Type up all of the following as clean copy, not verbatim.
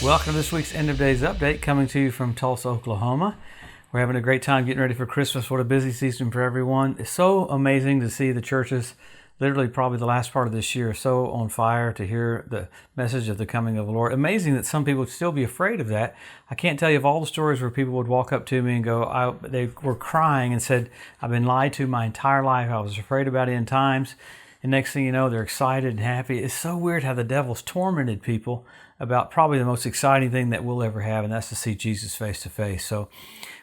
Welcome to this week's End of Days Update, coming to you from Tulsa, Oklahoma. We're having a great time getting ready for Christmas. What a busy season for everyone. It's so amazing to see the churches, literally probably the last part of this year, so on fire to hear the message of the coming of the Lord. Amazing that some people would still be afraid of that. I can't tell you of all the stories where people would walk up to me and go, they were crying and said, I've been lied to my entire life. I was afraid about end times. And next thing you know, they're excited and happy. It's so weird how the devil's tormented people about probably the most exciting thing that we'll ever have, and that's to see Jesus face to face. So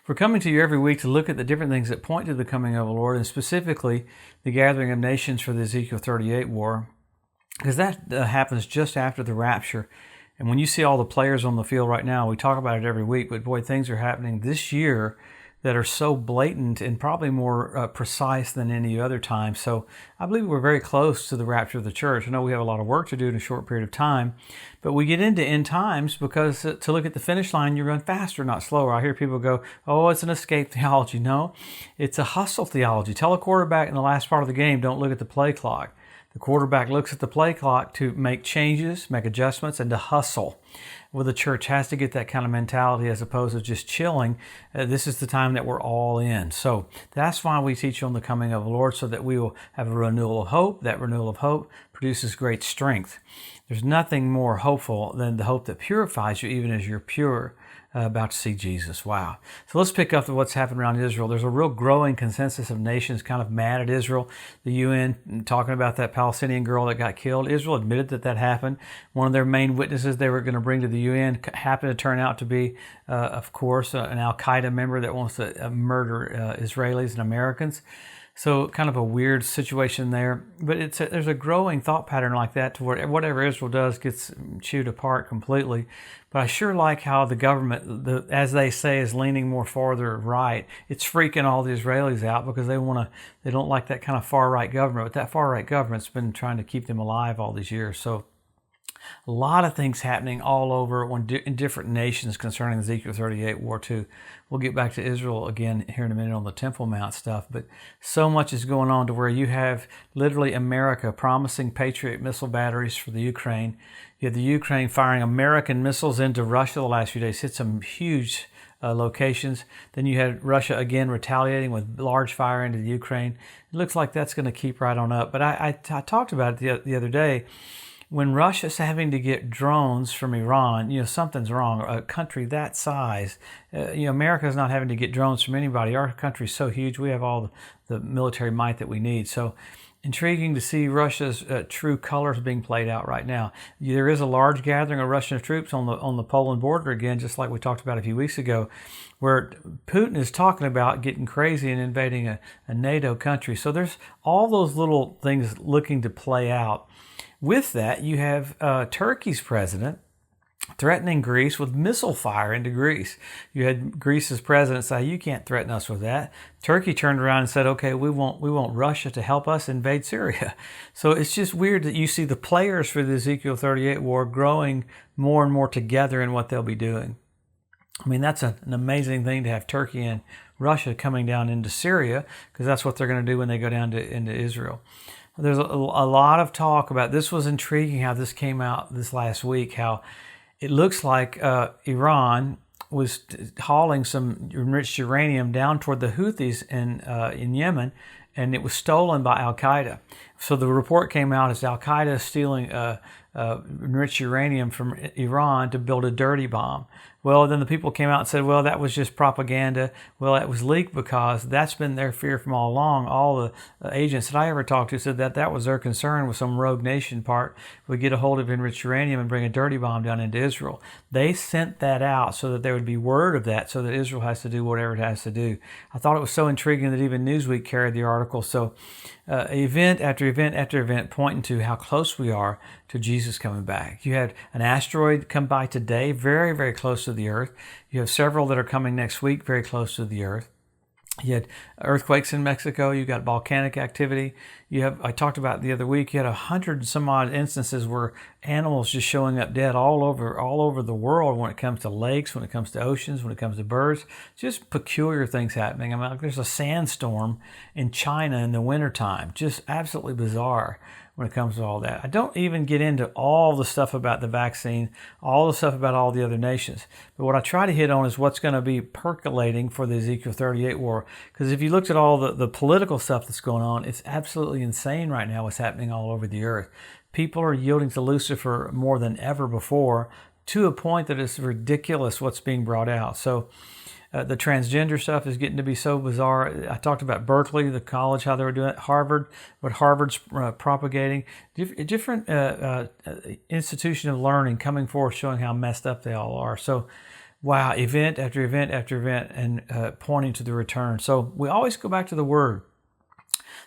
we're coming to you every week to look at the different things that point to the coming of the Lord, and specifically the gathering of nations for the Ezekiel 38 war, because that happens just after the rapture. And when you see all the players on the field right now, we talk about it every week, but boy, things are happening this year that are so blatant and probably more precise than any other time. So I believe we're very close to the rapture of the church. I know we have a lot of work to do in a short period of time, but we get into end times because to look at the finish line, you run faster, not slower. I hear people go, oh, it's an escape theology. No, it's a hustle theology. Tell a quarterback in the last part of the game, don't look at the play clock. The quarterback looks at the play clock to make changes, make adjustments, and to hustle. Well, the church has to get that kind of mentality as opposed to just chilling. This is the time that we're all in. So that's why we teach on the coming of the Lord, so that we will have a renewal of hope. That renewal of hope produces great strength. There's nothing more hopeful than the hope that purifies you even as you're pure. About to see Jesus. Wow. So let's pick up what's happened around Israel. There's a real growing consensus of nations kind of mad at Israel. The UN talking about that Palestinian girl that got killed. Israel admitted that happened. One of their main witnesses they were going to bring to the UN happened to turn out to be, of course, an Al-Qaeda member that wants to murder Israelis and Americans. So kind of a weird situation there, but there's a growing thought pattern like that to where whatever Israel does gets chewed apart completely. But I sure like how the government, as they say, is leaning more farther right. It's freaking all the Israelis out because they don't like that kind of far right government. But that far right government's been trying to keep them alive all these years. So a lot of things happening all over in different nations concerning Ezekiel 38 war too. We'll get back to Israel again here in a minute on the Temple Mount stuff, but so much is going on to where you have literally America promising Patriot missile batteries for the Ukraine. You have the Ukraine firing American missiles into Russia the last few days, hit some huge locations. Then you had Russia again retaliating with large fire into the Ukraine. It looks like that's going to keep right on up. But I talked about it the other day. When Russia's having to get drones from Iran, something's wrong. A country that size, America's not having to get drones from anybody. Our country's so huge, we have all the military might that we need. So intriguing to see Russia's true colors being played out right now. There is a large gathering of Russian troops on the Poland border again, just like we talked about a few weeks ago, where Putin is talking about getting crazy and invading a NATO country. So there's all those little things looking to play out. With that, you have Turkey's president threatening Greece with missile fire into Greece. You had Greece's president say, you can't threaten us with that. Turkey turned around and said, okay, we want Russia to help us invade Syria. So it's just weird that you see the players for the Ezekiel 38 war growing more and more together in what they'll be doing. I mean, that's an amazing thing to have Turkey and Russia coming down into Syria, because that's what they're going to do when they go down into Israel. There's a lot of talk about, this was intriguing how this came out this last week, how it looks like Iran was hauling some enriched uranium down toward the Houthis in Yemen, and it was stolen by Al-Qaeda. So the report came out as Al-Qaeda stealing enriched uranium from Iran to build a dirty bomb. Well, then the people came out and said, well, that was just propaganda. Well, it was leaked because that's been their fear from all along. All the agents that I ever talked to said that was their concern with some rogue nation part would get a hold of enriched uranium and bring a dirty bomb down into Israel. They sent that out so that there would be word of that, so that Israel has to do whatever it has to do. I thought it was so intriguing that even Newsweek carried the article. So event after event after event pointing to how close we are to Jesus coming back. You had an asteroid come by today, very, very close to the Earth. You have several that are coming next week, very close to the Earth. You had earthquakes in Mexico. You got volcanic activity. I talked about the other week. You had 100 and some odd instances where animals just showing up dead all over the world. When it comes to lakes, when it comes to oceans, when it comes to birds, just peculiar things happening. I mean, like there's a sandstorm in China in the wintertime. Just absolutely bizarre when it comes to all that. I don't even get into all the stuff about the vaccine, all the stuff about all the other nations. But what I try to hit on is what's going to be percolating for the Ezekiel 38 war. Because if you looked at all the political stuff that's going on, it's absolutely insane right now what's happening all over the earth. People are yielding to Lucifer more than ever before, to a point that it's ridiculous what's being brought out. So the transgender stuff is getting to be so bizarre. I talked about Berkeley, the college, how they were doing it. Harvard, what Harvard's propagating. Different institution of learning coming forth showing how messed up they all are. So, wow, event after event after event, and pointing to the return. So we always go back to the Word.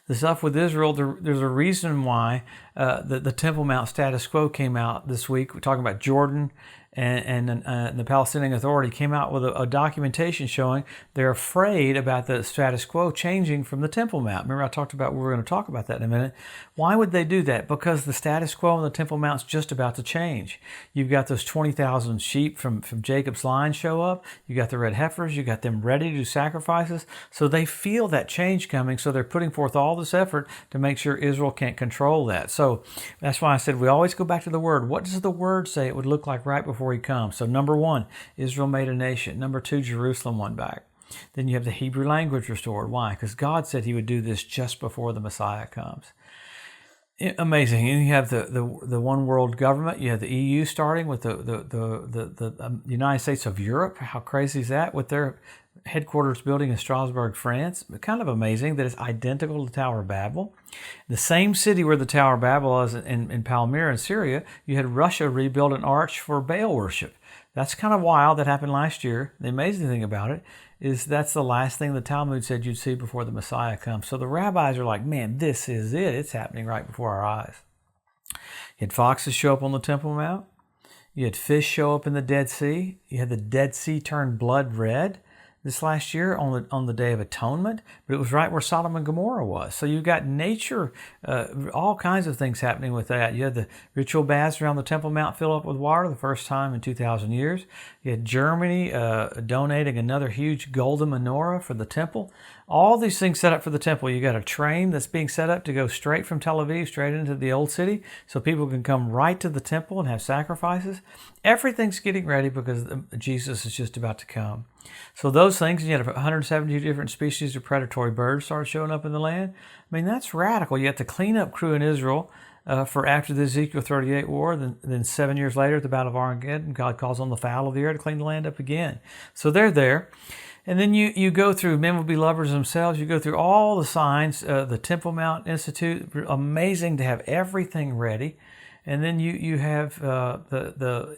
The stuff with Israel, there's a reason why the Temple Mount status quo came out this week. We're talking about Jordan and the Palestinian Authority came out with a documentation showing they're afraid about the status quo changing from the Temple Mount. Remember I talked about, we're going to talk about that in a minute. Why would they do that? Because the status quo on the Temple Mount's just about to change. You've got those 20,000 sheep from Jacob's line show up. You got the red heifers. You got them ready to do sacrifices. So they feel that change coming. So they're putting forth all this effort to make sure Israel can't control that. So that's why I said we always go back to the Word. What does the Word say it would look like right before he comes? So number one, Israel made a nation. Number two, Jerusalem won back. Then you have the Hebrew language restored. Why? Because God said he would do this just before the Messiah comes. Amazing. And you have the one world government. You have the EU starting with the United States of Europe. How crazy is that? With their headquarters building in Strasbourg, France. Kind of amazing that it's identical to the Tower of Babel. The same city where the Tower of Babel was in Palmyra in Syria, you had Russia rebuild an arch for Baal worship. That's kind of wild. That happened last year. The amazing thing about it is that's the last thing the Talmud said you'd see before the Messiah comes. So the rabbis are like, man, this is it. It's happening right before our eyes. You had foxes show up on the Temple Mount. You had fish show up in the Dead Sea. You had the Dead Sea turn blood red this last year on the Day of Atonement, but it was right where Sodom and Gomorrah was. So you've got nature, all kinds of things happening with that. You had the ritual baths around the Temple Mount fill up with water the first time in 2,000 years. You had Germany donating another huge golden menorah for the temple. All these things set up for the temple. You got a train that's being set up to go straight from Tel Aviv straight into the old city so people can come right to the temple and have sacrifices. Everything's getting ready because Jesus is just about to come. So those things, you had 170 different species of predatory birds start showing up in the land. I mean, that's radical. You have the cleanup crew in Israel for after the Ezekiel 38 war. Then 7 years later at the Battle of Armageddon, God calls on the fowl of the air to clean the land up again. So they're there. And then you go through, men will be lovers themselves. You go through all the signs, the Temple Mount Institute, amazing to have everything ready. And then you have the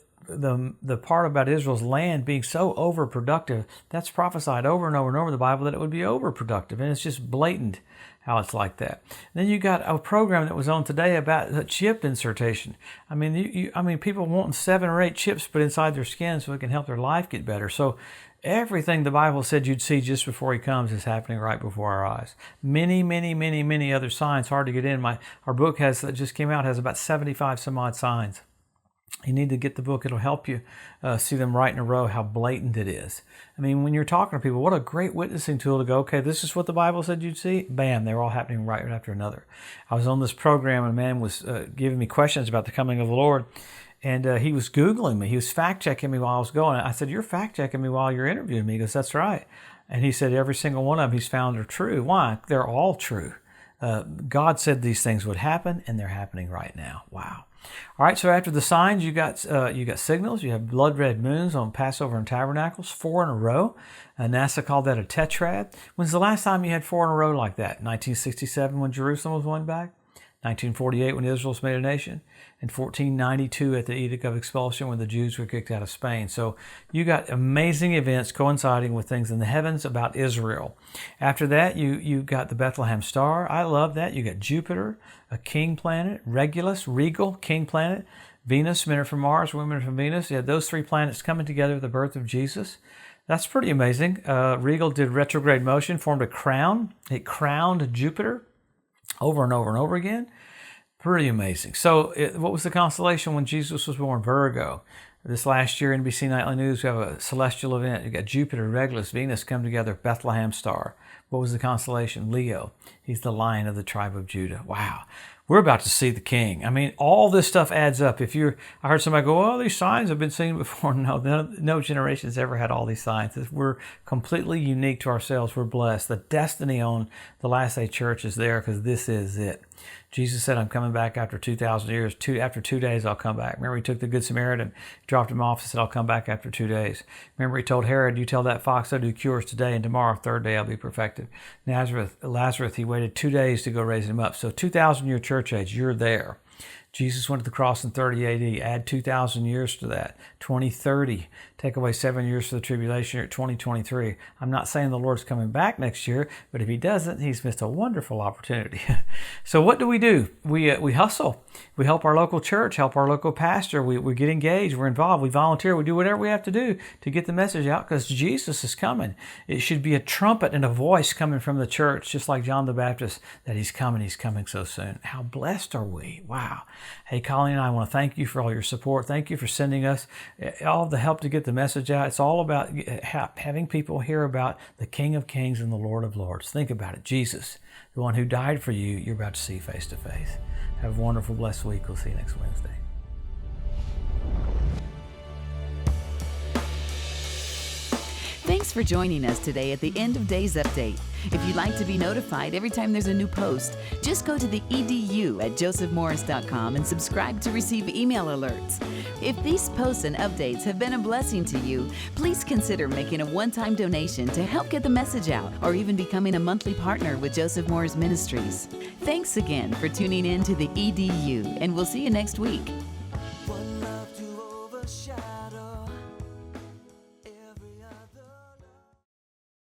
part about Israel's land being so overproductive. That's prophesied over and over and over in the Bible that it would be overproductive. And it's just blatant how it's like that. And then you got a program that was on today about chip insertion. I mean, people wanting 7 or 8 chips put inside their skin so it can help their life get better. So everything the Bible said you'd see just before he comes is happening right before our eyes. Many, many, many, many other signs. Hard to get in. Our book that just came out has about 75 some odd signs. You need to get the book. It'll help you see them right in a row, how blatant it is. I mean, when you're talking to people, what a great witnessing tool to go, okay, this is what the Bible said you'd see. Bam, they're all happening right after another. I was on this program and a man was giving me questions about the coming of the Lord. And he was Googling me. He was fact-checking me while I was going. I said, you're fact-checking me while you're interviewing me? He goes, that's right. And he said, every single one of them he's found are true. Why? They're all true. God said these things would happen, and they're happening right now. Wow. All right, so after the signs, you got signals. You have blood red moons on Passover and Tabernacles, 4 in a row. NASA called that a tetrad. When's the last time you had 4 in a row like that? 1967 when Jerusalem was won back? 1948 when Israel was made a nation? And 1492 at the Edict of Expulsion when the Jews were kicked out of Spain. So you got amazing events coinciding with things in the heavens about Israel. After that, you got the Bethlehem star. I love that. You got Jupiter, a king planet, Regulus, regal, king planet, Venus, men are from Mars, women are from Venus. You had those 3 planets coming together at the birth of Jesus. That's pretty amazing. Regal did retrograde motion, formed a crown. It crowned Jupiter over and over and over again. Pretty amazing. So what was the constellation when Jesus was born? Virgo. This last year, NBC Nightly News, we have a celestial event. You got Jupiter, Regulus, Venus come together, Bethlehem star. What was the constellation? Leo. He's the lion of the tribe of Judah. Wow. We're about to see the king. I mean, all this stuff adds up. I heard somebody go, "Oh, these signs have been seen before." No generation's ever had all these signs. We're completely unique to ourselves. We're blessed. The destiny on the last day church is there because this is it. Jesus said, "I'm coming back after 2,000 years. After 2 days, I'll come back." Remember, he took the Good Samaritan, dropped him off, and said, "I'll come back after 2 days." Remember, he told Herod, "You tell that fox I'll do cures today, and tomorrow, third day, I'll be perfected." Lazarus, he waited 2 days to go raise him up. So 2,000-year church age, you're there. Jesus went to the cross in 30 AD. Add 2,000 years to that. 2030. Take away 7 years for the tribulation. You're at 2023. I'm not saying the Lord's coming back next year, but if he doesn't, he's missed a wonderful opportunity. So what do? We hustle. We help our local church, help our local pastor. We get engaged. We're involved. We volunteer. We do whatever we have to do to get the message out because Jesus is coming. It should be a trumpet and a voice coming from the church, just like John the Baptist, that he's coming so soon. How blessed are we? Wow. Hey, Colleen and I want to thank you for all your support. Thank you for sending us all the help to get the message out. It's all about having people hear about the King of Kings and the Lord of Lords. Think about it. Jesus, the one who died for you, you're about to see face to face. Have a wonderful, blessed week. We'll see you next Wednesday. Thanks for joining us today at the End of Days Update. If you'd like to be notified every time there's a new post, just go to the edu at josephmorris.com and subscribe to receive email alerts. If these posts and updates have been a blessing to you, please consider making a one-time donation to help get the message out or even becoming a monthly partner with Joseph Morris Ministries. Thanks again for tuning in to the EDU, and we'll see you next week.